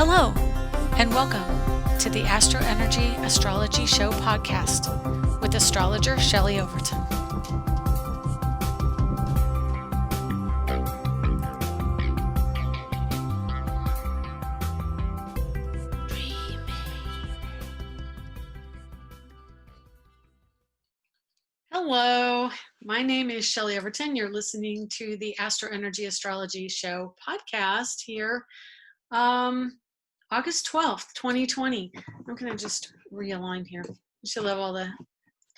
Hello, and welcome to the AstroEnergy Astrology Show podcast with astrologer Shelley Overton. Hello, my name is Shelley Overton. You're listening to the AstroEnergy Astrology Show podcast here. August 12th, 2020. I'm going to just realign here. I love all the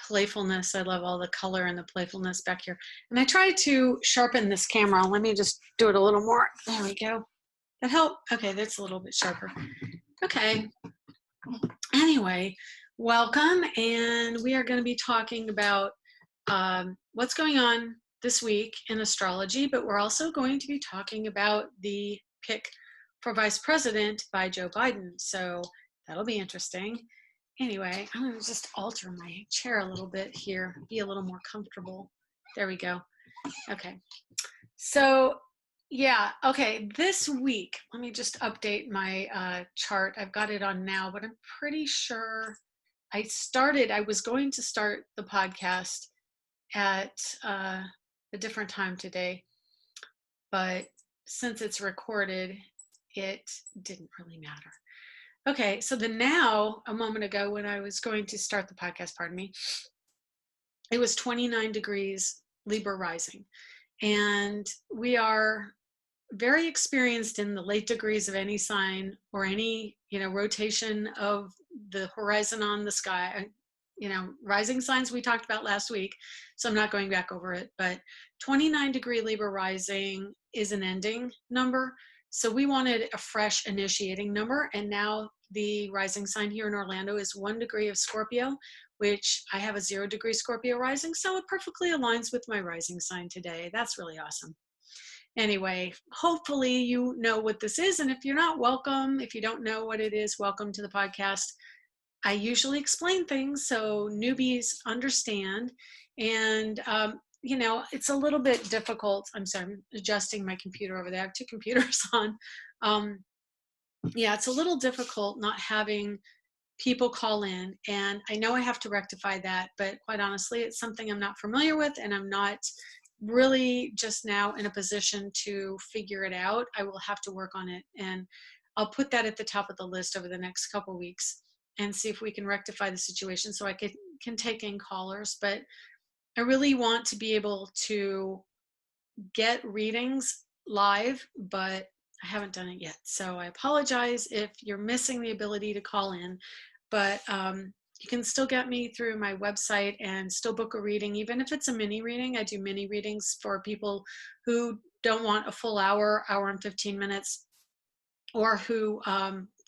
playfulness. I love all the color and the playfulness back here. And I try to sharpen this camera. Let me just do it a little more. There we go. That help? Okay, that's a little bit sharper. Okay. Anyway, welcome. And we are going to be talking about what's going on this week in astrology, but we're also going to be talking about the pick for vice president by Joe Biden. So that'll be interesting. Anyway, I'm going to just alter my chair a little bit here, be a little more comfortable. There we go. Okay. So yeah, okay, this week, let me just update my chart. I've got it on now, but I'm pretty sure I was going to start the podcast at a different time today, but since it's recorded, it didn't really matter. Okay, so now, a moment ago when I was going to start the podcast, it was 29 degrees Libra rising. And we are very experienced in the late degrees of any sign or any, rotation of the horizon on the sky. Rising signs we talked about last week, so I'm not going back over it, but 29 degree Libra rising is an ending number. So we wanted a fresh initiating number, and now the rising sign here in Orlando is 1 degree of Scorpio, which I have a 0 degree Scorpio rising, so it perfectly aligns with my rising sign today. That's really awesome. Anyway, hopefully you know what this is, and if you're not, welcome. If you don't know what it is, welcome to the podcast. I usually explain things so newbies understand, and it's a little bit difficult. I'm sorry, I'm adjusting my computer over there. I have two computers on. It's a little difficult not having people call in, and I know I have to rectify that, but quite honestly, it's something I'm not familiar with, and I'm not really just now in a position to figure it out. I will have to work on it, and I'll put that at the top of the list over the next couple weeks and see if we can rectify the situation so I can take in callers. But I really want to be able to get readings live, but I haven't done it yet. So I apologize if you're missing the ability to call in, but you can still get me through my website and still book a reading, even if it's a mini reading. I do mini readings for people who don't want a full hour and 15 minutes, or who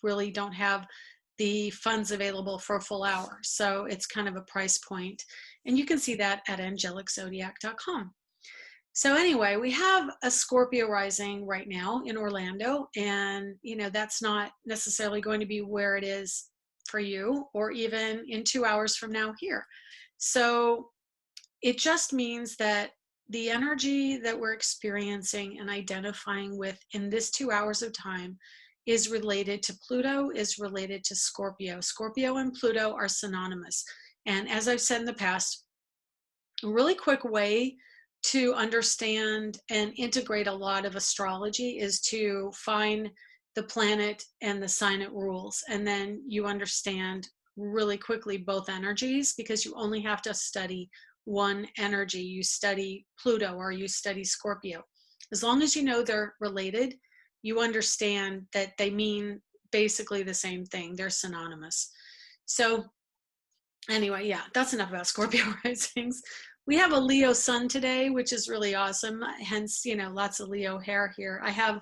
really don't have the funds available for a full hour. So it's kind of a price point. And you can see that at angeliczodiac.com. So anyway, we have a Scorpio rising right now in Orlando, and that's not necessarily going to be where it is for you, or even in 2 hours from now here. So it just means that the energy that we're experiencing and identifying with in this 2 hours of time is related to Pluto, is related to Scorpio. Scorpio and Pluto are synonymous. And as I've said in the past, a really quick way to understand and integrate a lot of astrology is to find the planet and the sign it rules. And then you understand really quickly both energies, because you only have to study one energy. You study Pluto or you study Scorpio. As long as you know they're related, you understand that they mean basically the same thing. They're synonymous. So anyway, that's enough about Scorpio risings. We have a Leo sun today, which is really awesome. Hence, lots of Leo hair here. I have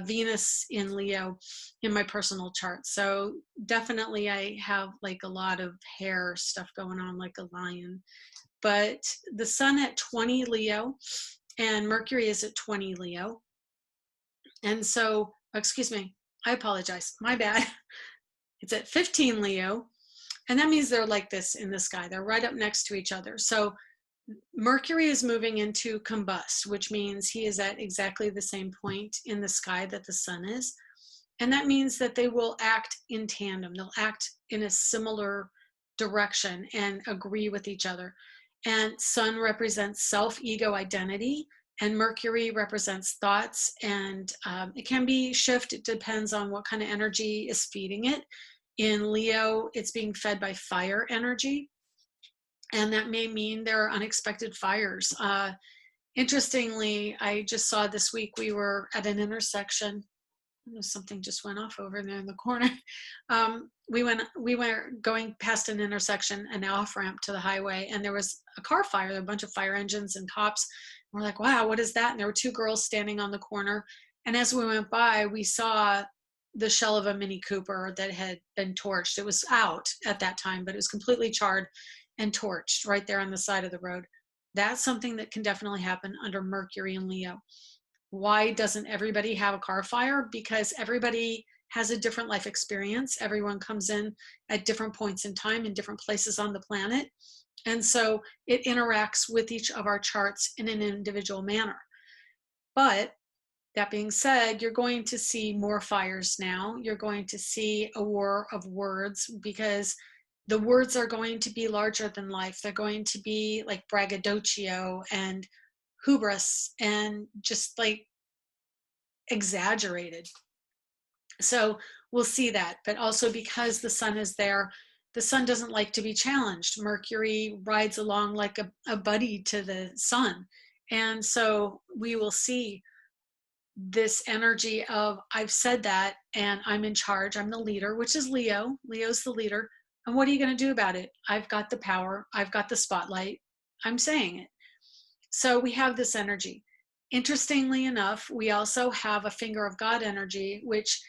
Venus in Leo in my personal chart. So definitely I have like a lot of hair stuff going on, like a lion. But the sun at 20 Leo and Mercury is at 20 Leo. And so, excuse me, I apologize, my bad. It's at 15 Leo, and that means they're like this in the sky. They're right up next to each other. So Mercury is moving into combust, which means he is at exactly the same point in the sky that the sun is. And that means that they will act in tandem. They'll act in a similar direction and agree with each other. And Sun represents self, ego, identity, and Mercury represents thoughts. And it can be shift. It depends on what kind of energy is feeding it. In Leo, it's being fed by fire energy. And that may mean there are unexpected fires. Interestingly, I just saw this week we were at an intersection. I know something just went off over there in the corner. We were going past an intersection, an off ramp to the highway, and there was a car fire. There were a bunch of fire engines and cops. We're like, wow, what is that? And there were two girls standing on the corner. And as we went by, we saw the shell of a Mini Cooper that had been torched. It was out at that time, but it was completely charred and torched right there on the side of the road. That's something that can definitely happen under Mercury and Leo. Why doesn't everybody have a car fire? Because everybody has a different life experience. Everyone comes in at different points in time in different places on the planet. And so it interacts with each of our charts in an individual manner. But that being said, you're going to see more fires now. You're going to see a war of words because the words are going to be larger than life. They're going to be like braggadocio and hubris and just like exaggerated. So we'll see that. But also because the sun is there, the sun doesn't like to be challenged. Mercury rides along like a buddy to the sun. And so we will see this energy of, I've said that and I'm in charge. I'm the leader, which is Leo. Leo's the leader. And what are you going to do about it? I've got the power. I've got the spotlight. I'm saying it. So we have this energy. Interestingly enough, we also have a finger of God energy, which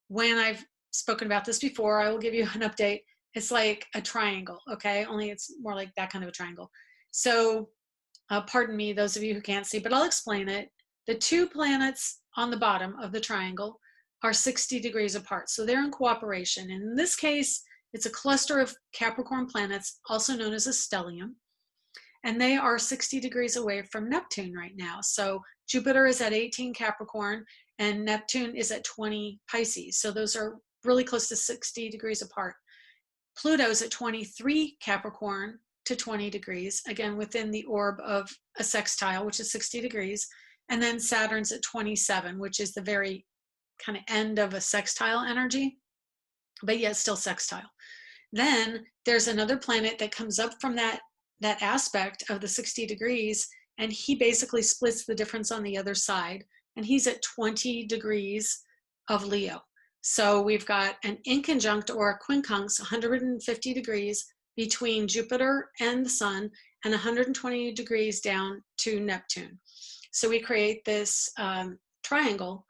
when I've spoken about this before, I will give you an update. It's like a triangle, okay? Only it's more like that kind of a triangle. So pardon me, those of you who can't see, but I'll explain it. The two planets on the bottom of the triangle are 60 degrees apart. So they're in cooperation. And in this case, it's a cluster of Capricorn planets, also known as a stellium. And they are 60 degrees away from Neptune right now. So Jupiter is at 18 Capricorn and Neptune is at 20 Pisces. So those are really close to 60 degrees apart. Pluto's at 23 Capricorn to 20 degrees, again, within the orb of a sextile, which is 60 degrees. And then Saturn's at 27, which is the very kind of end of a sextile energy, but yet still sextile. Then there's another planet that comes up from that aspect of the 60 degrees, and he basically splits the difference on the other side, and he's at 20 degrees of Leo. So we've got an inconjunct or a quincunx, 150 degrees between Jupiter and the sun, and 120 degrees down to Neptune. So we create this triangle,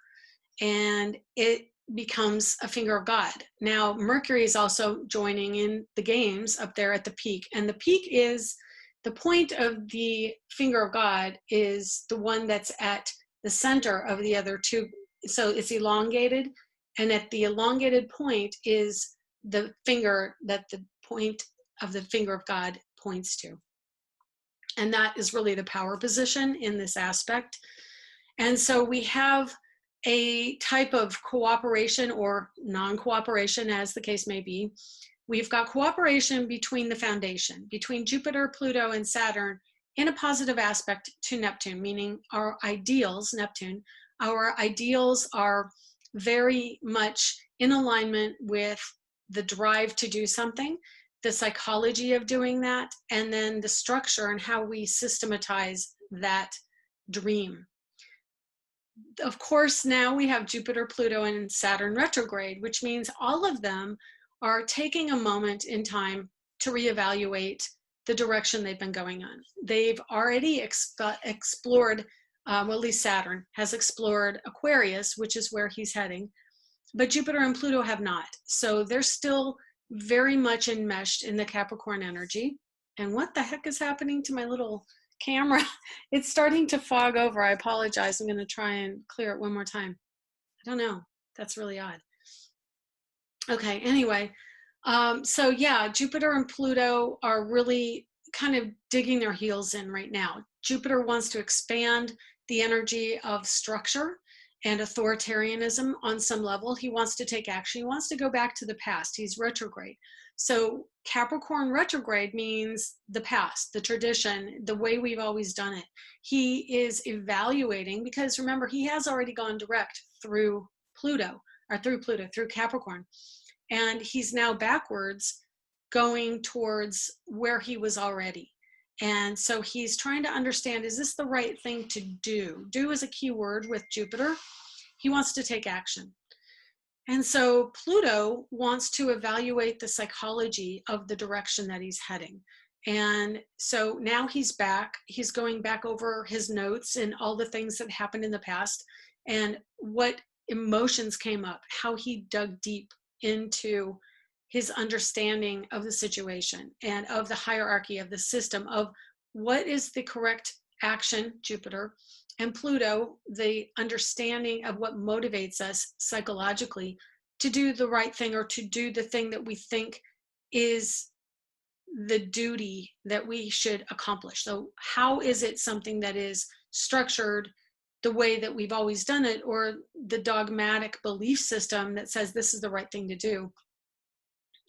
and it becomes a finger of God. Now, Mercury is also joining in the games up there at the peak. And the peak is, the point of the finger of God is the one that's at the center of the other two. So it's elongated. And at the elongated point is the finger that the point of the finger of God points to. And that is really the power position in this aspect. And so we have a type of cooperation or non-cooperation, as the case may be. We've got cooperation between the foundation, between Jupiter, Pluto, and Saturn in a positive aspect to Neptune, meaning our ideals, Neptune, our ideals are very much in alignment with the drive to do something, the psychology of doing that, and then the structure and how we systematize that dream. Of course, now we have Jupiter, Pluto, and Saturn retrograde, which means all of them are taking a moment in time to reevaluate the direction they've been going on. They've already explored, well, at least Saturn has explored Aquarius, which is where he's heading, but Jupiter and Pluto have not. So they're still very much enmeshed in the Capricorn energy. And what the heck is happening to my little camera? It's starting to fog over. I apologize. I'm going to try and clear it one more time. I don't know. That's really odd. Okay, anyway. So yeah, Jupiter and Pluto are really kind of digging their heels in right now. Jupiter wants to expand the energy of structure and authoritarianism on some level. He wants to take action. He wants to go back to the past. He's retrograde. So Capricorn retrograde means the past, the tradition, the way we've always done it. He is evaluating, because remember, he has already gone direct through Pluto, through Capricorn. And he's now backwards going towards where he was already. And so he's trying to understand, is this the right thing to do? Do is a key word with Jupiter. He wants to take action. And so Pluto wants to evaluate the psychology of the direction that he's heading. And so now he's back. He's going back over his notes and all the things that happened in the past and what emotions came up, how he dug deep into his understanding of the situation and of the hierarchy of the system of what is the correct action, Jupiter, and Pluto, the understanding of what motivates us psychologically to do the right thing or to do the thing that we think is the duty that we should accomplish. So how is it something that is structured the way that we've always done it, or the dogmatic belief system that says this is the right thing to do?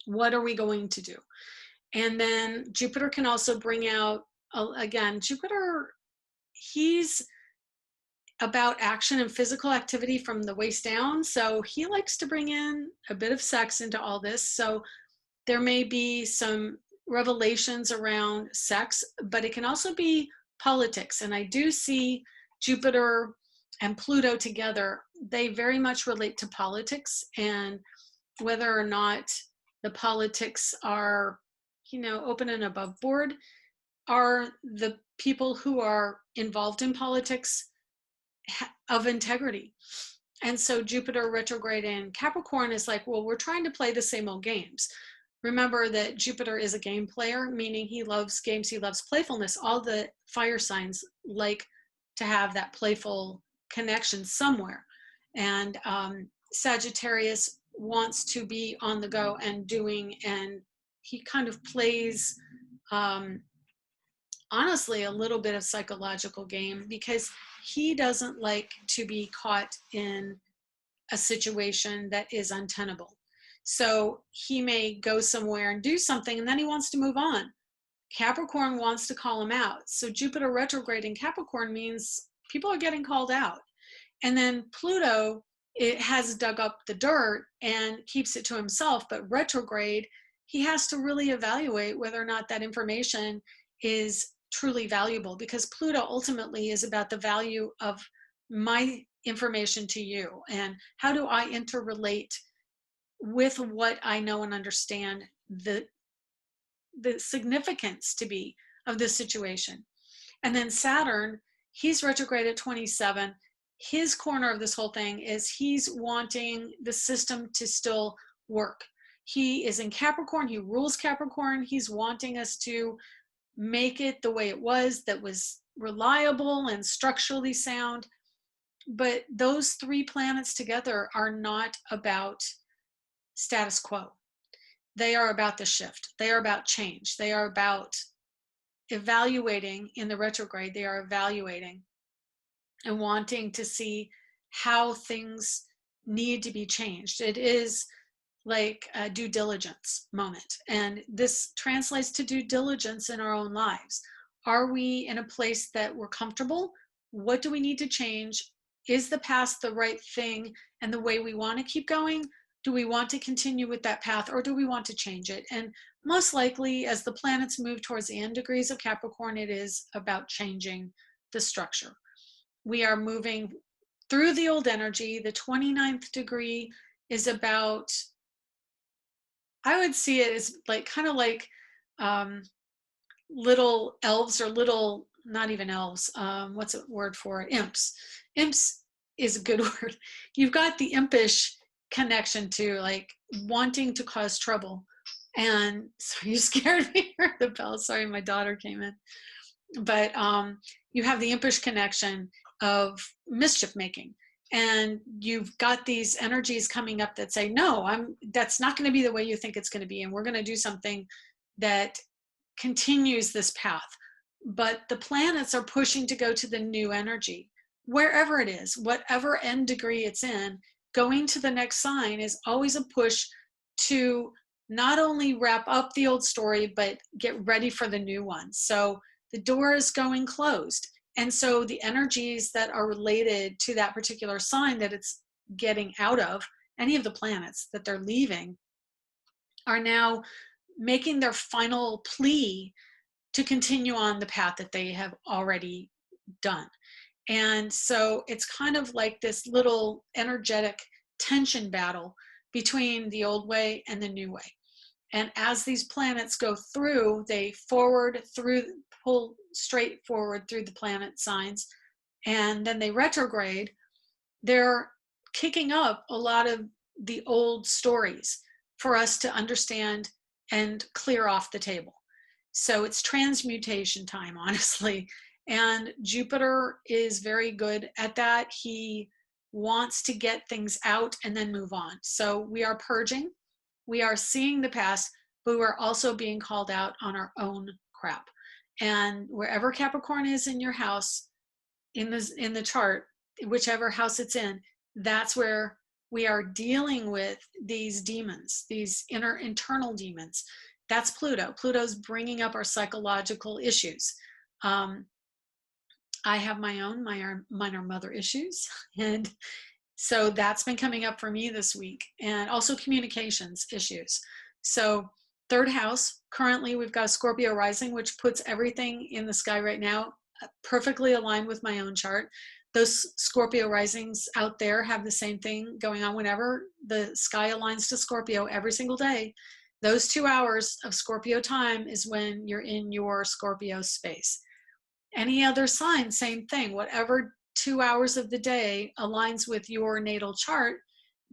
What are we going to do? And then Jupiter can also bring out, again, Jupiter, he's about action and physical activity from the waist down. So he likes to bring in a bit of sex into all this. So there may be some revelations around sex, but it can also be politics. And I do see Jupiter and Pluto together. They very much relate to politics, and whether or not the politics are, open and above board, are the people who are involved in politics of integrity. And so Jupiter retrograde in Capricorn is like, well, we're trying to play the same old games. Remember that Jupiter is a game player, meaning he loves games, he loves playfulness. All the fire signs like to have that playful connection somewhere. And Sagittarius wants to be on the go and doing, and he kind of plays, honestly, a little bit of psychological game, because he doesn't like to be caught in a situation that is untenable. So he may go somewhere and do something, and then he wants to move on. Capricorn wants to call him out. So Jupiter retrograde in Capricorn means people are getting called out. And then Pluto, it has dug up the dirt and keeps it to himself, but retrograde, he has to really evaluate whether or not that information is truly valuable, because Pluto ultimately is about the value of my information to you, and how do I interrelate with what I know and understand the significance to be of this situation. And then Saturn, he's retrograde at 27. His corner of this whole thing is he's wanting the system to still work. He is in Capricorn, he rules Capricorn. He's wanting us to make it the way it was, that was reliable and structurally sound. But those three planets together are not about status quo. They are about the shift. They are about change. They are about evaluating in the retrograde. They are evaluating and wanting to see how things need to be changed. It is like a due diligence moment. And this translates to due diligence in our own lives. Are we in a place that we're comfortable? What do we need to change? Is the past the right thing and the way we want to keep going? Do we want to continue with that path, or do we want to change it? And most likely, as the planets move towards the end degrees of Capricorn, it is about changing the structure. We are moving through the old energy. The 29th degree is about, I would see it as like kind of like little elves, or little, not even elves, what's a word for it? Imps. Imps is a good word. You've got the impish connection to like wanting to cause trouble. And so you scared me. Heard the bell. Sorry, my daughter came in. But you have the impish connection of mischief making. And you've got these energies coming up that say, no, that's not going to be the way you think it's going to be. And we're going to do something that continues this path. But the planets are pushing to go to the new energy. wherever it is, whatever end degree it's in, going to the next sign is always a push to not only wrap up the old story, but get ready for the new one. So the door is going closed. And so the energies that are related to that particular sign that it's getting out of, any of the planets that they're leaving, are now making their final plea to continue on the path that they have already done. And so it's kind of like this little energetic tension battle between the old way and the new way. And as these planets go through, they pull straight forward through the planet signs, and then they retrograde. They're kicking up a lot of the old stories for us to understand and clear off the table. So it's transmutation time, honestly. And Jupiter is very good at that. He wants to get things out and then move on. So we are purging, we are seeing the past, but we're also being called out on our own crap. And wherever Capricorn is in your house, in the chart, whichever house it's in, that's where we are dealing with these demons, these internal demons. That's Pluto. Pluto's bringing up our psychological issues. I have my own minor mother issues, and so that's been coming up for me this week, and also communications issues. So third house, currently we've got a Scorpio rising, which puts everything in the sky right now perfectly aligned with my own chart. Those Scorpio risings out there have the same thing going on. Whenever the sky aligns to Scorpio every single day, those 2 hours of Scorpio time is when you're in your Scorpio space. Any other sign, same thing. Whatever 2 hours of the day aligns with your natal chart,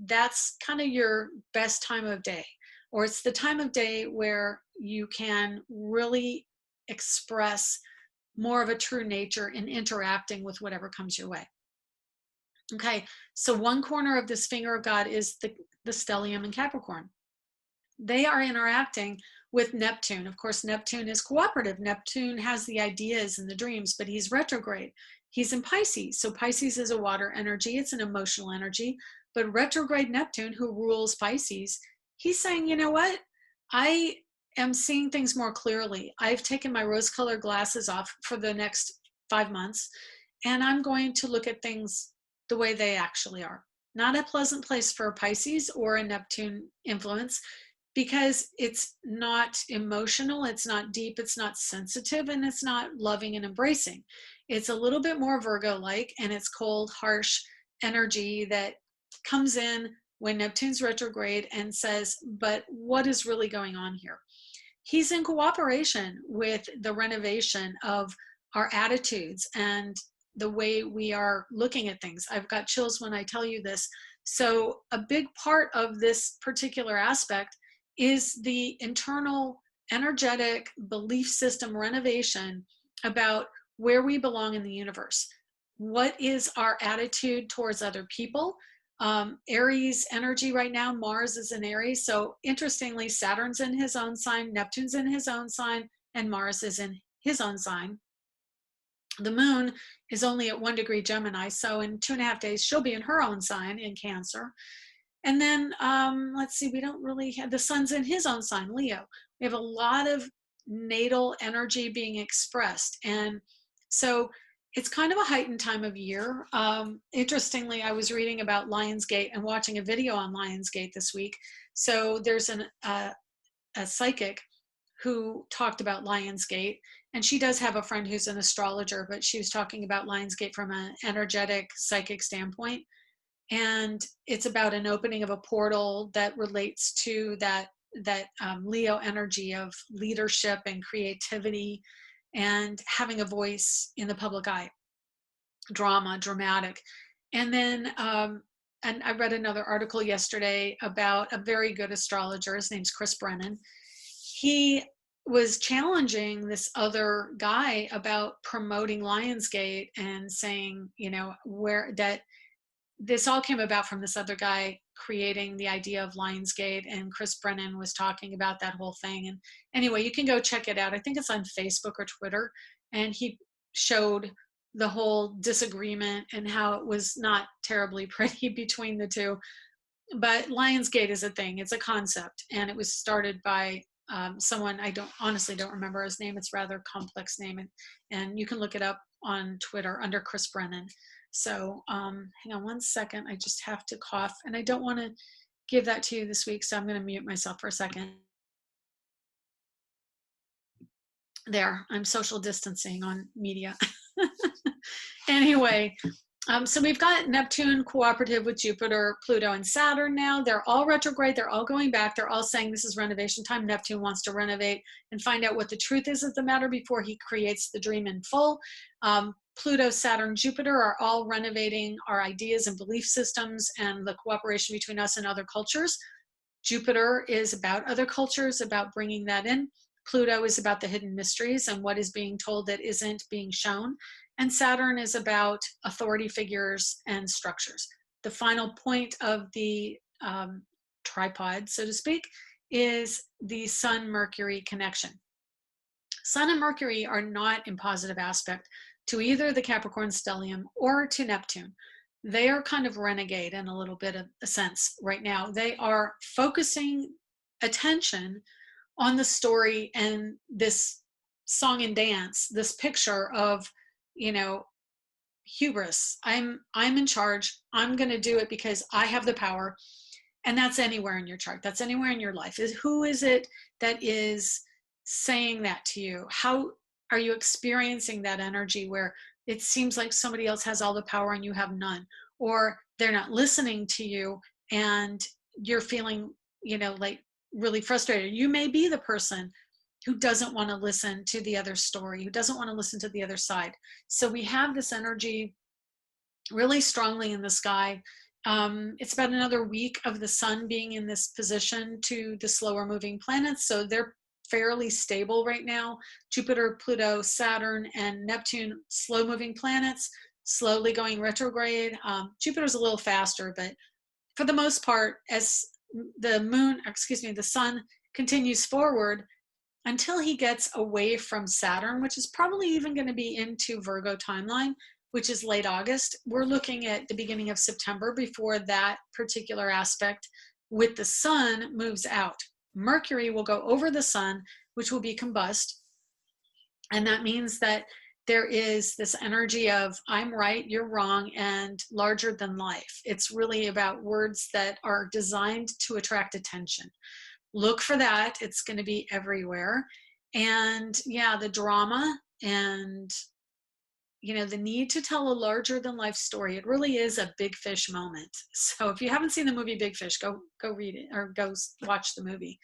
that's kind of your best time of day. Or it's the time of day where you can really express more of a true nature in interacting with whatever comes your way. Okay, so one corner of this finger of God is the stellium in Capricorn. They are interacting with Neptune. Of course, Neptune is cooperative. Neptune has the ideas and the dreams, but he's retrograde. He's in Pisces. So Pisces is a water energy. It's an emotional energy. But retrograde Neptune, who rules Pisces, he's saying, you know what? I am seeing things more clearly. I've taken my rose-colored glasses off for the next 5 months, and I'm going to look at things the way they actually are. Not a pleasant place for Pisces or a Neptune influence, because it's not emotional, it's not deep, it's not sensitive, and it's not loving and embracing. It's a little bit more Virgo-like, and it's cold, harsh energy that comes in when Neptune's retrograde and says, but what is really going on here? He's in cooperation with the renovation of our attitudes and the way we are looking at things. I've got chills when I tell you this. So a big part of this particular aspect is the internal energetic belief system renovation about where we belong in the universe. What is our attitude towards other people? Aries energy right now, Mars is in Aries. So interestingly, Saturn's in his own sign, Neptune's in his own sign, and Mars is in his own sign. The moon is only at 1 degree Gemini. So in 2.5 days, she'll be in her own sign in Cancer. And then let's see, we don't really have, the sun's in his own sign, Leo. We have a lot of natal energy being expressed. And so it's kind of a heightened time of year. Interestingly, I was reading about Lionsgate and watching a video on Lionsgate this week. So there's a psychic who talked about Lionsgate, and she does have a friend who's an astrologer, but she was talking about Lionsgate from an energetic psychic standpoint. And it's about an opening of a portal that relates to that Leo energy of leadership and creativity and having a voice in the public eye, dramatic. And then, and I read another article yesterday about a very good astrologer. His name's Chris Brennan. He was challenging this other guy about promoting Lionsgate and saying, you know, where that this all came about from this other guy creating the idea of Lionsgate, and Chris Brennan was talking about that whole thing. And anyway, you can go check it out. I think it's on Facebook or Twitter. And he showed the whole disagreement and how it was not terribly pretty between the two. But Lionsgate is a thing, it's a concept, and it was started by someone, I honestly don't remember his name. It's a rather complex name, and you can look it up on Twitter under Chris Brennan. So hang on one second, I just have to cough, and I don't want to give that to you this week, so I'm going to mute myself for a second. There, I'm social distancing on media. Anyway, so we've got Neptune cooperative with Jupiter, Pluto, and Saturn now. They're all retrograde. They're all going back. They're all saying this is renovation time. Neptune wants to renovate and find out what the truth is of the matter before he creates the dream in full. Pluto, Saturn, Jupiter are all renovating our ideas and belief systems and the cooperation between us and other cultures. Jupiter is about other cultures, about bringing that in. Pluto is about the hidden mysteries and what is being told that isn't being shown. And Saturn is about authority figures and structures. The final point of the tripod, so to speak, is the Sun-Mercury connection. Sun and Mercury are not in positive aspect to either the Capricorn stellium or to Neptune. They are kind of renegade in a little bit of a sense right now. They are focusing attention on the story and this song and dance, this picture of, you know, hubris. I'm in charge. I'm going to do it because I have the power. And that's anywhere in your chart. That's anywhere in your life. Who is it that is saying that to you? How are you experiencing that energy where it seems like somebody else has all the power and you have none, or they're not listening to you and you're feeling, you know, like really frustrated? You may be the person who doesn't want to listen to the other story, who doesn't want to listen to the other side. So we have this energy really strongly in the sky. It's about another week of the sun being in this position to the slower moving planets. So they're fairly stable right now. Jupiter, Pluto, Saturn, and Neptune, slow moving planets, slowly going retrograde. Jupiter's a little faster, but for the most part, as the sun continues forward until he gets away from Saturn, which is probably even going to be into Virgo timeline, which is late August. We're looking at the beginning of September before that particular aspect with the sun moves out. Mercury will go over the sun, which will be combust. And that means that there is this energy of I'm right, you're wrong, and larger than life. It's really about words that are designed to attract attention. Look for that. It's going to be everywhere. And yeah, the drama and, you know, the need to tell a larger than life story. It really is a big fish moment. So if you haven't seen the movie Big Fish, go read it or go watch the movie.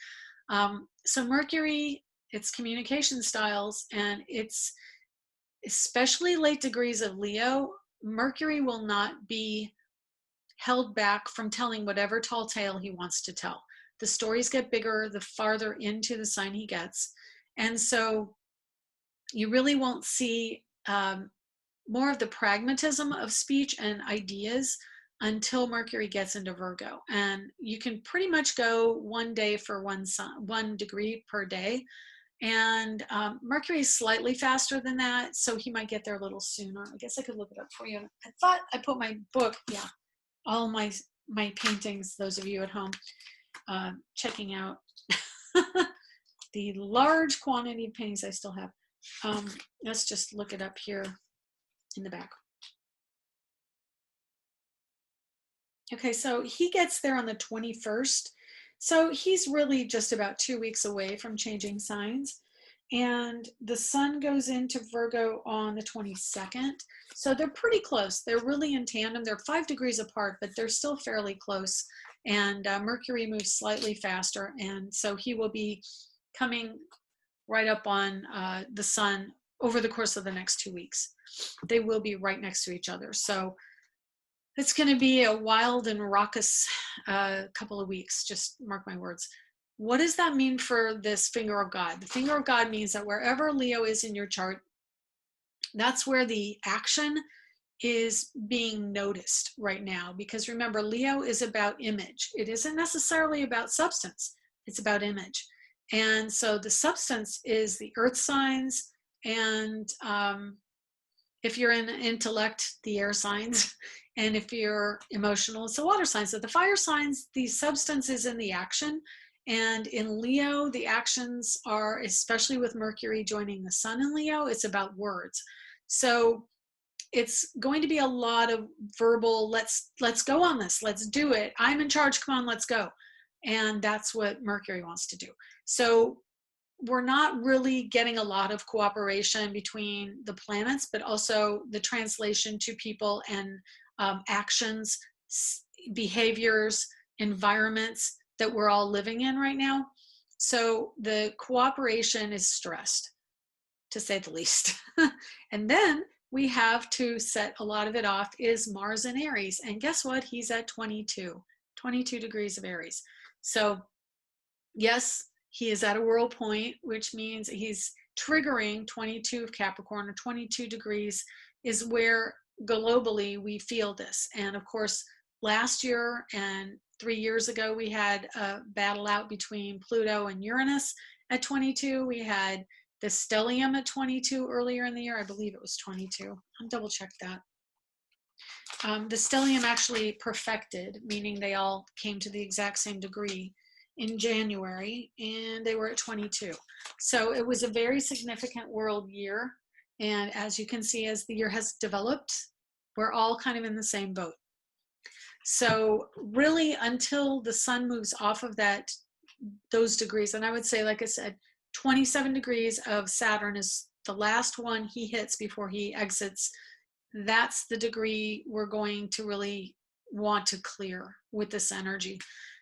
So Mercury, its communication styles, and it's especially late degrees of Leo, Mercury will not be held back from telling whatever tall tale he wants to tell. The stories get bigger the farther into the sign he gets. And so you really won't see more of the pragmatism of speech and ideas until Mercury gets into Virgo. And you can pretty much go 1 day for 1 degree per day. And Mercury is slightly faster than that, so he might get there a little sooner. I guess I could look it up for you. I thought I put my book, yeah, all my paintings, those of you at home, checking out the large quantity of paintings I still have. Let's just look it up here in the back. Okay, so he gets there on the 21st. So he's really just about 2 weeks away from changing signs. And the sun goes into Virgo on the 22nd. So they're pretty close. They're really in tandem. They're 5 degrees apart, but they're still fairly close. And Mercury moves slightly faster. And so he will be coming right up on the sun over the course of the next 2 weeks. They will be right next to each other. So it's going to be a wild and raucous couple of weeks, just mark my words. What does that mean for this finger of God? The finger of God means that wherever Leo is in your chart, that's where the action is being noticed right now. Because remember, Leo is about image. It isn't necessarily about substance. It's about image. And so the substance is the earth signs and If you're in intellect, the air signs, and if you're emotional, it's the water signs. So the fire signs, the substance is in the action. And in Leo, the actions are, especially with Mercury joining the sun in Leo, it's about words. So it's going to be a lot of verbal, let's go on this, let's do it, I'm in charge, come on, let's go. And that's what Mercury wants to do. So we're not really getting a lot of cooperation between the planets, but also the translation to people and actions, behaviors, environments that we're all living in right now. So the cooperation is stressed, to say the least. And then we have to set a lot of it off is Mars in Aries. And guess what? He's at 22 degrees of Aries. So yes, he is at a world point, which means he's triggering 22 of Capricorn, or 22 degrees is where globally we feel this. And of course, last year and 3 years ago, we had a battle out between Pluto and Uranus at 22. We had the stellium at 22 earlier in the year. I believe it was 22. I'll double check that. The stellium actually perfected, meaning they all came to the exact same degree in January, and they were at 22. So it was a very significant world year. And as you can see, as the year has developed, we're all kind of in the same boat. So really, until the sun moves off of those degrees, and I would say, like I said, 27 degrees of Saturn is the last one he hits before he exits. That's the degree we're going to really want to clear with this energy.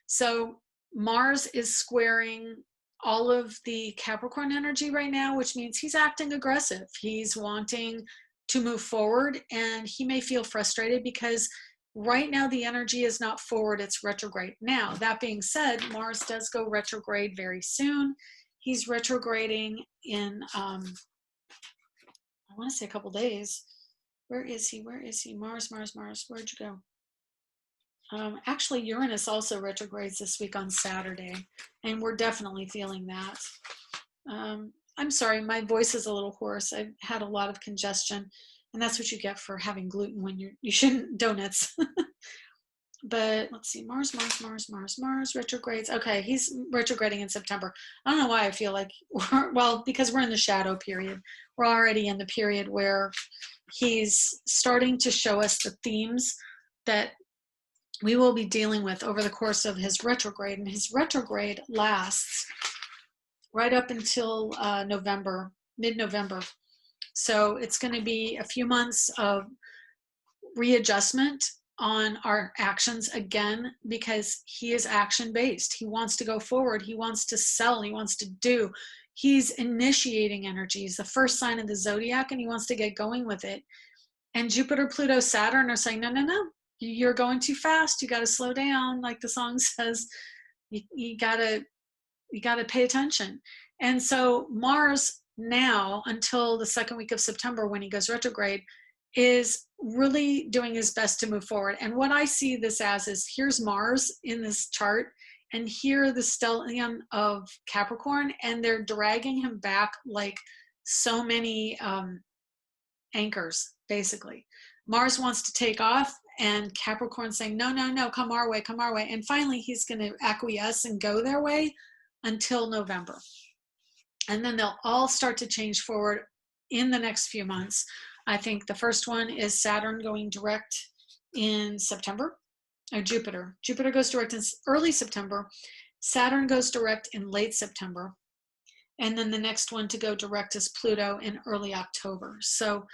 So Mars is squaring all of the Capricorn energy right now, which means he's acting aggressive. He's wanting to move forward, and he may feel frustrated because right now the energy is not forward, it's retrograde. Now, that being said, Mars does go retrograde very soon. He's retrograding in, I want to say a couple days. Where is he? Where is he? Mars, where'd you go? Actually, Uranus also retrogrades this week on Saturday, and we're definitely feeling that. I'm sorry, my voice is a little hoarse. I've had a lot of congestion, and that's what you get for having gluten when you shouldn't, donuts. But let's see, Mars retrogrades. Okay, he's retrograding in September. I don't know why I feel like, well, because we're in the shadow period. We're already in the period where he's starting to show us the themes that we will be dealing with over the course of his retrograde. And his retrograde lasts right up until November, mid-November. So it's going to be a few months of readjustment on our actions again, because he is action-based. He wants to go forward. He wants to sell. He wants to do. He's initiating energy. He's the first sign of the zodiac, and he wants to get going with it. And Jupiter, Pluto, Saturn are saying, no, no, no. You're going too fast. You got to slow down. Like the song says, you got to pay attention. And so Mars now, until the second week of September when he goes retrograde, is really doing his best to move forward. And what I see this as is, here's Mars in this chart, and here the stellium of Capricorn, and they're dragging him back like so many anchors, basically. Mars wants to take off, and Capricorn saying, no, no, no, come our way, come our way. And finally, he's going to acquiesce and go their way until November. And then they'll all start to change forward in the next few months. I think the first one is Saturn going direct in September, or Jupiter. Jupiter goes direct in early September. Saturn goes direct in late September. And then the next one to go direct is Pluto in early October. So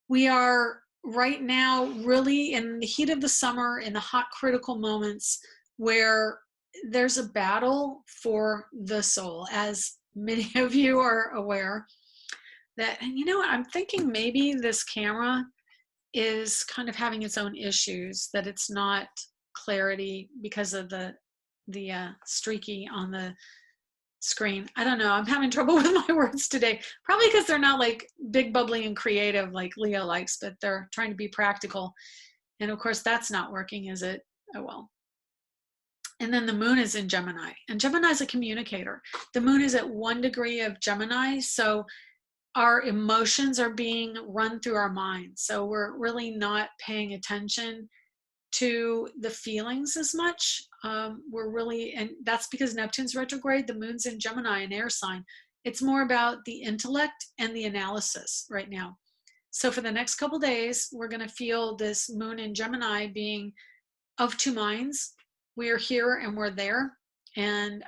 we are right now really in the heat of the summer, in the hot critical moments where there's a battle for the soul, as many of you are aware. That, and you know what, I'm thinking maybe this camera is kind of having its own issues, that it's not clarity because of the streaky on the screen. I don't know, I'm having trouble with my words today, probably because they're not like big, bubbly, and creative like Leo likes, but they're trying to be practical. And of course, that's not working, is it? Oh well. And then the moon is in Gemini, and Gemini is a communicator. The moon is at 1 degree of Gemini, so our emotions are being run through our minds. So we're really not paying attention to the feelings as much. We're really, and that's because Neptune's retrograde, the moon's in Gemini, an air sign. It's more about the intellect and the analysis right now. So for the next couple days, we're going to feel this moon in Gemini being of two minds. We're here and we're there. And,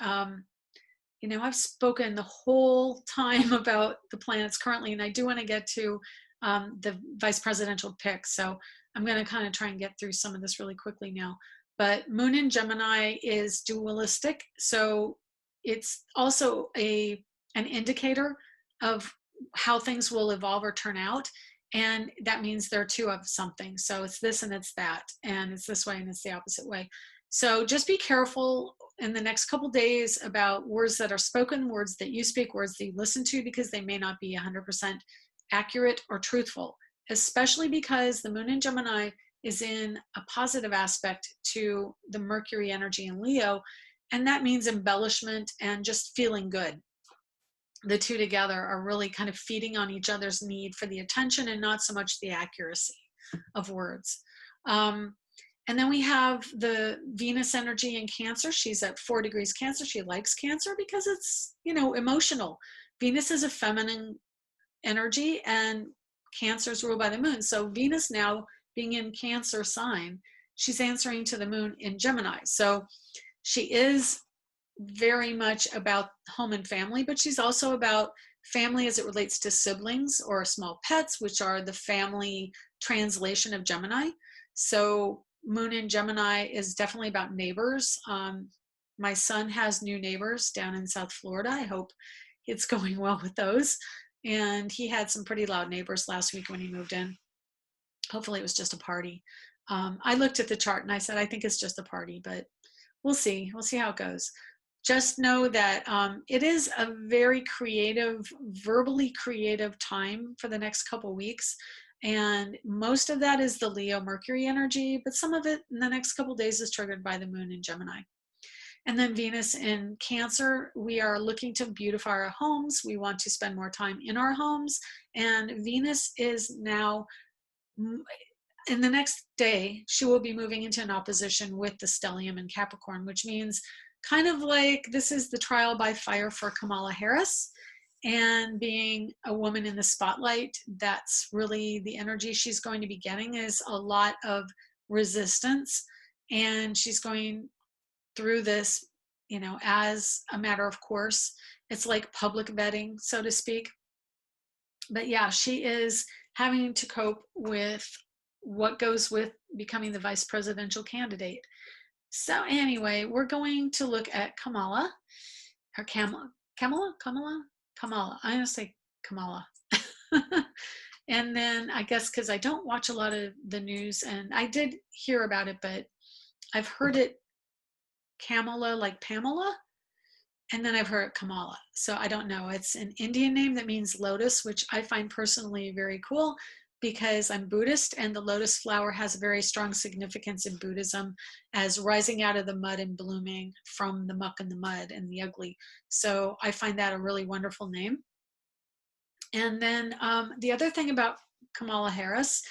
you know, I've spoken the whole time about the planets currently, and I do want to get to the vice presidential pick. So I'm going to kind of try and get through some of this really quickly now. But moon in Gemini is dualistic. So it's also an indicator of how things will evolve or turn out. And that means there are two of something. So it's this and it's that, and it's this way and it's the opposite way. So just be careful in the next couple days about words that are spoken, words that you speak, words that you listen to, because they may not be 100% accurate or truthful, especially because the moon in Gemini is in a positive aspect to the Mercury energy in Leo. And that means embellishment and just feeling good. The two together are really kind of feeding on each other's need for the attention and not so much the accuracy of words. And then we have the Venus energy in Cancer. She's at 4 degrees Cancer. She likes Cancer because it's, you know, emotional. Venus is a feminine energy and Cancer is ruled by the moon. So Venus now being in Cancer sign, she's answering to the moon in Gemini. So she is very much about home and family, but she's also about family as it relates to siblings or small pets, which are the family translation of Gemini. So moon in Gemini is definitely about neighbors. My son has new neighbors down in South Florida. I hope it's going well with those. And he had some pretty loud neighbors last week when he moved in. Hopefully it was just a party. I looked at the chart and I said, I think it's just a party, but we'll see. We'll see how it goes. Just know that it is a very creative, verbally creative time for the next couple weeks. And most of that is the Leo Mercury energy, but some of it in the next couple days is triggered by the moon in Gemini. And then Venus in Cancer, we are looking to beautify our homes. We want to spend more time in our homes. And Venus is now, in the next day, she will be moving into an opposition with the stellium in Capricorn, which means kind of like this is the trial by fire for Kamala Harris. And being a woman in the spotlight, that's really the energy she's going to be getting, is a lot of resistance. And she's going through this, you know, as a matter of course. It's like public vetting, so to speak. But yeah, she is having to cope with what goes with becoming the vice presidential candidate. So anyway, we're going to look at Kamala, or Kamala. I'm going to say Kamala. And then I guess because I don't watch a lot of the news, and I did hear about it, but I've heard it Kamala, like Pamela, and then I've heard Kamala. So I don't know. It's an Indian name that means lotus, which I find personally very cool because I'm Buddhist, and the lotus flower has a very strong significance in Buddhism as rising out of the mud and blooming from the muck and the mud and the ugly. So I find that a really wonderful name. And then the other thing about Kamala Harris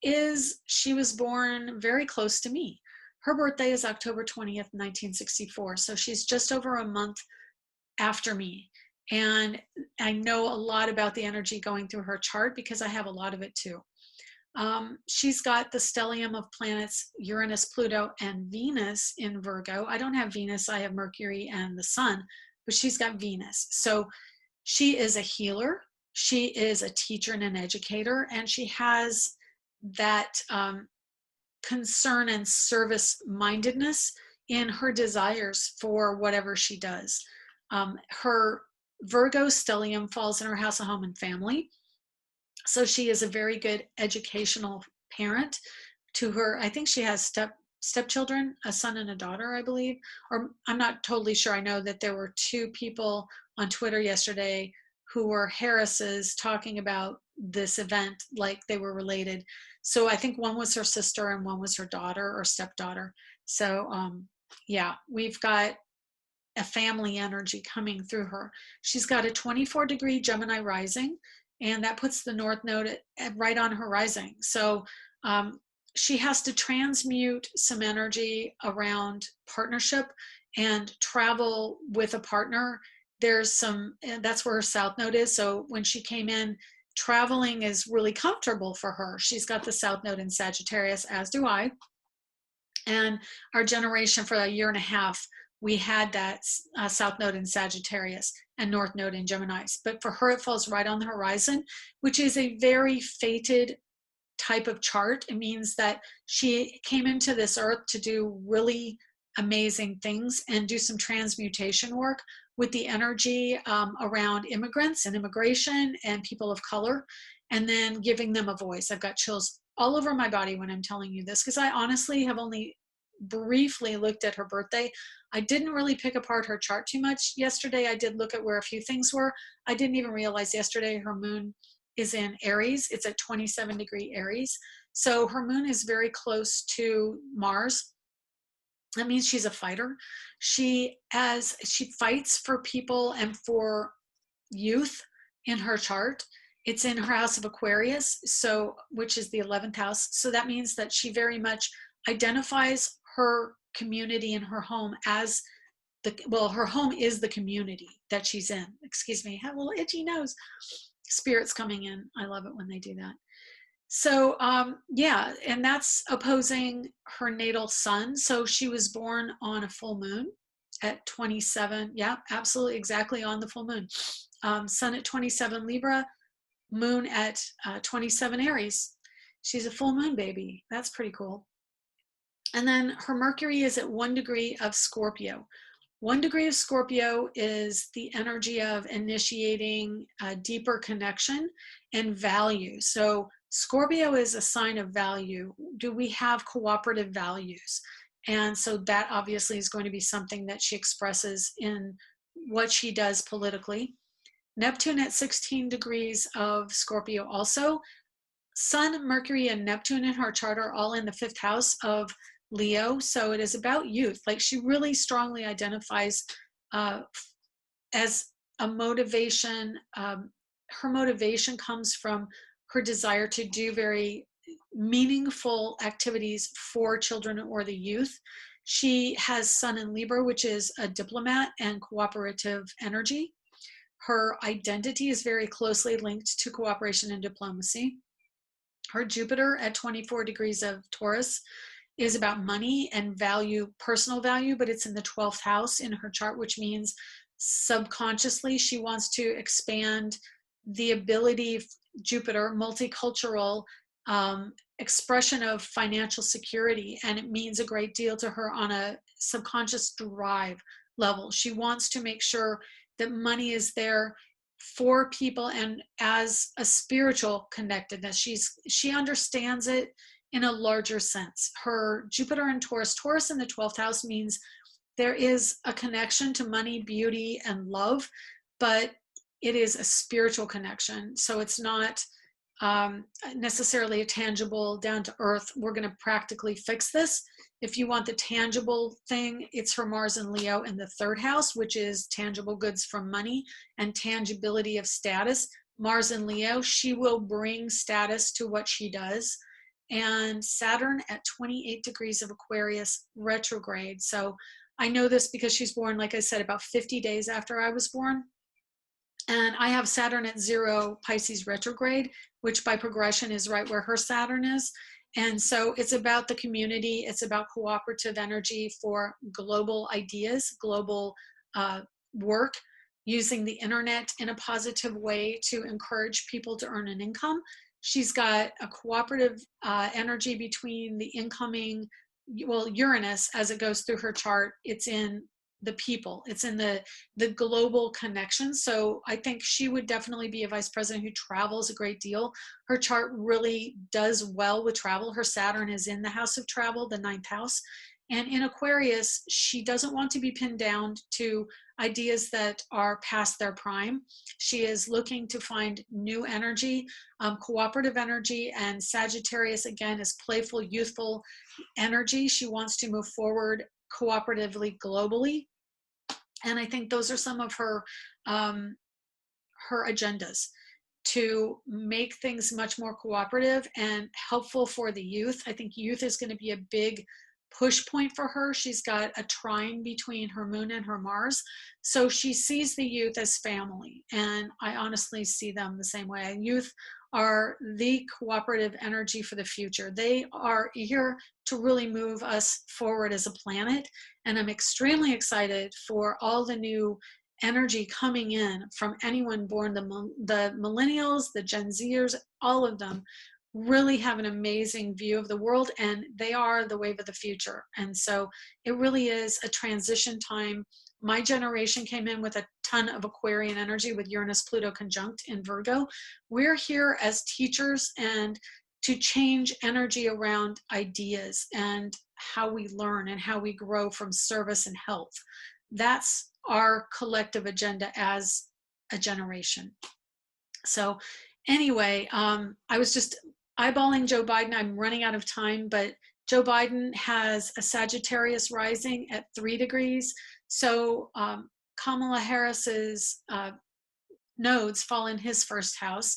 is she was born very close to me. Her birthday is October 20th, 1964. So she's just over a month after me. And I know a lot about the energy going through her chart because I have a lot of it too. She's got the stellium of planets Uranus, Pluto, and Venus in Virgo. I don't have Venus, I have Mercury and the sun, but she's got Venus. So she is a healer, she is a teacher and an educator, and she has that concern and service mindedness in her desires for whatever she does. Her Virgo stellium falls in her house of home and family. So she is a very good educational parent to her. I think she has stepchildren, a son and a daughter, I believe. Or I'm not totally sure. I know that there were 2 people on Twitter yesterday who were Harris's talking about this event like they were related. So I think one was her sister and one was her daughter or stepdaughter. So yeah, we've got a family energy coming through her. She's got a 24-degree Gemini rising, and that puts the North Node right on her rising. So she has to transmute some energy around partnership and travel with a partner. There's some, and that's where her South Node is. So when she came in, traveling is really comfortable for her. She's got the South Node in Sagittarius, as do I. And our generation, for a year and a half, we had that South Node in Sagittarius and North Node in Gemini. But for her, it falls right on the horizon, which is a very fated type of chart. It means that she came into this earth to do really amazing things and do some transmutation work with the energy around immigrants and immigration and people of color, and then giving them a voice. I've got chills all over my body when I'm telling you this, because I honestly have only briefly looked at her birthday. I didn't really pick apart her chart too much. Yesterday, I did look at where a few things were. I didn't even realize yesterday her moon is in Aries. It's at 27-degree Aries. So her moon is very close to Mars. That means she's a fighter. She fights for people and for youth in her chart. It's in her house of Aquarius, so which is the 11th house. So that means that she very much identifies her community and her home as her home is the community that she's in. Excuse me, I have a little itchy nose. Spirits coming in. I love it when they do that. So yeah, and that's opposing her natal sun. So she was born on a full moon at 27. Yeah, absolutely, exactly on the full moon. Sun at 27 Libra, moon at 27 Aries. She's a full moon baby. That's pretty cool. And then her Mercury is at 1 degree of Scorpio. 1 degree of Scorpio is the energy of initiating a deeper connection and value. So Scorpio is a sign of value. Do we have cooperative values? And so that obviously is going to be something that she expresses in what she does politically. Neptune at 16 degrees of Scorpio also. Sun, Mercury, and Neptune in her chart are all in the 5th house of Leo, so it is about youth. Like, she really strongly identifies as a motivation. Her motivation comes from her desire to do very meaningful activities for children or the youth. She has Sun in Libra, which is a diplomat and cooperative energy. Her identity is very closely linked to cooperation and diplomacy. Her Jupiter at 24 degrees of Taurus is about money and value, personal value, but it's in the 12th house in her chart, which means subconsciously she wants to expand the ability, Jupiter, multicultural expression of financial security, and it means a great deal to her on a subconscious drive level. She wants to make sure that money is there for people and as a spiritual connectedness. She understands it in a larger sense. Her Jupiter and Taurus in the 12th house means there is a connection to money, beauty, and love, but it is a spiritual connection. So it's not necessarily a tangible, down to earth, we're going to practically fix this. If you want the tangible thing, it's her Mars and Leo in the 3rd house, which is tangible goods from money and tangibility of status. Mars and Leo, she will bring status to what she does. And Saturn at 28 degrees of Aquarius retrograde. So I know this because she's born, like I said, about 50 days after I was born. And I have Saturn at 0 Pisces retrograde, which by progression is right where her Saturn is. And so it's about the community. It's about cooperative energy for global ideas, global work, using the internet in a positive way to encourage people to earn an income. She's got a cooperative energy between the incoming, well, Uranus, as it goes through her chart, it's in the people, it's in the global connection. So I think she would definitely be a vice president who travels a great deal. Her chart really does well with travel. Her Saturn is in the house of travel, the 9th house. And in Aquarius, she doesn't want to be pinned down to ideas that are past their prime. She is looking to find new energy, cooperative energy, and Sagittarius, again, is playful, youthful energy. She wants to move forward cooperatively globally. And I think those are some of her agendas. to make things much more cooperative and helpful for the youth. I think youth is going to be a big push point for her. She's got a trine between her moon and her Mars. So she sees the youth as family. And I honestly see them the same way. Youth are the cooperative energy for the future. They are here to really move us forward as a planet. And I'm extremely excited for all the new energy coming in from anyone born, the millennials, the Gen Zers, all of them really have an amazing view of the world, and they are the wave of the future. And so it really is a transition time. My generation came in with a ton of Aquarian energy with Uranus Pluto conjunct in Virgo. We're here as teachers and to change energy around ideas and how we learn and how we grow from service and health. That's our collective agenda as a generation. So anyway, I was just eyeballing Joe Biden. I'm running out of time, but Joe Biden has a Sagittarius rising at 3 degrees. So Kamala Harris's nodes fall in his first house,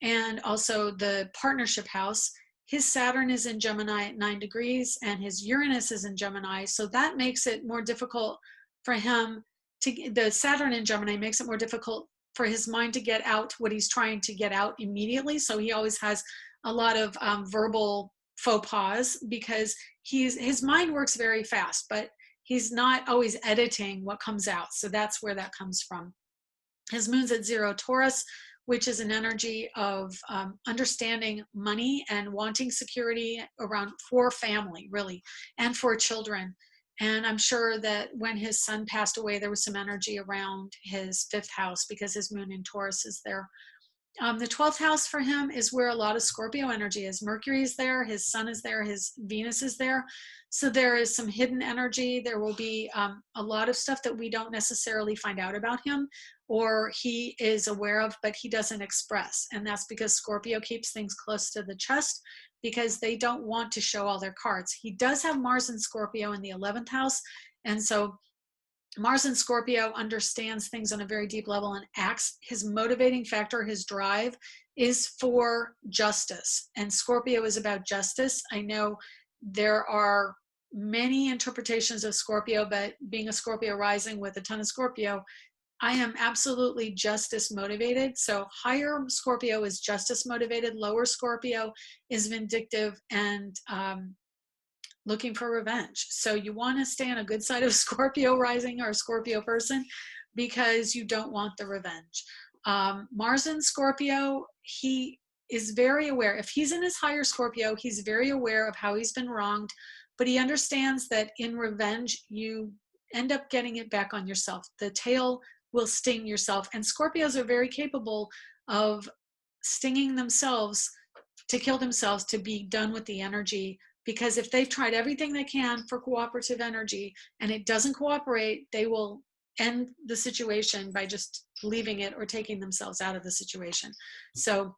and also the partnership house. His Saturn is in Gemini at 9 degrees, and his Uranus is in Gemini. So that makes it more difficult for him to, the Saturn in Gemini makes it more difficult for his mind to get out what he's trying to get out immediately. So he always has a lot of verbal faux pas because his mind works very fast, but he's not always editing what comes out. So that's where that comes from. His moon's at 0 Taurus, which is an energy of understanding money and wanting security around for family, really, and for children. And I'm sure that when his son passed away, there was some energy around his 5th house because his moon in Taurus is there. The 12th house for him is where a lot of Scorpio energy is. Mercury is there, his sun is there, his Venus is there. So there is some hidden energy. There will be a lot of stuff that we don't necessarily find out about him, or he is aware of, but he doesn't express. And that's because Scorpio keeps things close to the chest because they don't want to show all their cards. He does have Mars and Scorpio in the 11th house. And so Mars in Scorpio understands things on a very deep level and acts. His motivating factor, his drive, is for justice. And Scorpio is about justice. I know there are many interpretations of Scorpio, but being a Scorpio rising with a ton of Scorpio, I am absolutely justice motivated. So higher Scorpio is justice motivated. Lower Scorpio is vindictive and looking for revenge. So you want to stay on a good side of Scorpio rising or Scorpio person because you don't want the revenge. Mars in Scorpio, he is very aware. If he's in his higher Scorpio, he's very aware of how he's been wronged, but he understands that in revenge, you end up getting it back on yourself. The tail will sting yourself. And Scorpios are very capable of stinging themselves to kill themselves, to be done with the energy. Because if they've tried everything they can for cooperative energy and it doesn't cooperate, they will end the situation by just leaving it or taking themselves out of the situation. So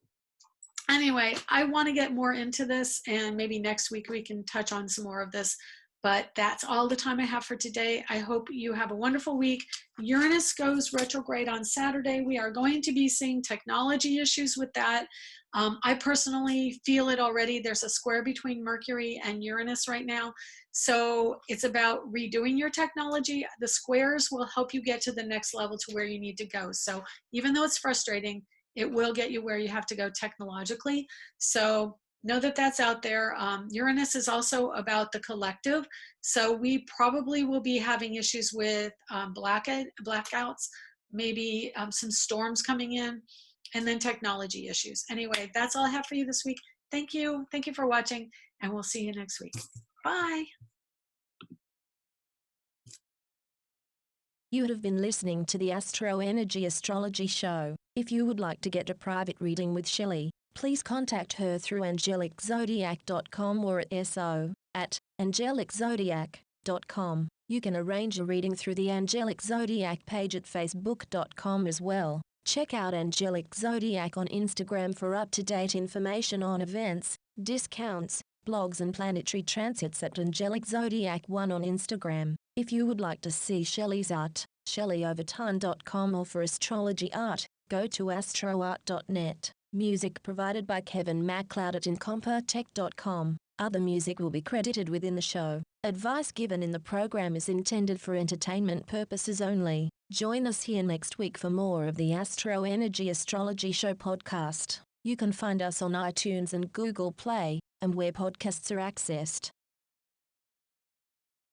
anyway, I want to get more into this, and maybe next week we can touch on some more of this. But that's all the time I have for today. I hope you have a wonderful week. Uranus goes retrograde on Saturday. We are going to be seeing technology issues with that. I personally feel it already. There's a square between Mercury and Uranus right now. So it's about redoing your technology. The squares will help you get to the next level to where you need to go. So even though it's frustrating, it will get you where you have to go technologically. So know that that's out there. Uranus is also about the collective. So we probably will be having issues with blackouts, maybe some storms coming in, and then technology issues. Anyway, that's all I have for you this week. Thank you. Thank you for watching, and we'll see you next week. Bye. You have been listening to the AstroEnergy Astrology Show. If you would like to get a private reading with Shelley, please contact her through angeliczodiac.com or at so@angeliczodiac.com. You can arrange a reading through the Angelic Zodiac page at facebook.com as well. Check out Angelic Zodiac on Instagram for up-to-date information on events, discounts, blogs and planetary transits at Angelic Zodiac 1 on Instagram. If you would like to see Shelley's art, shelleyoverton.com, or for astrology art, go to astroart.net. Music provided by Kevin MacLeod at incompetech.com. Other music will be credited within the show. Advice given in the program is intended for entertainment purposes only. Join us here next week for more of the AstroEnergy Astrology Show podcast. You can find us on iTunes and Google Play, and where podcasts are accessed.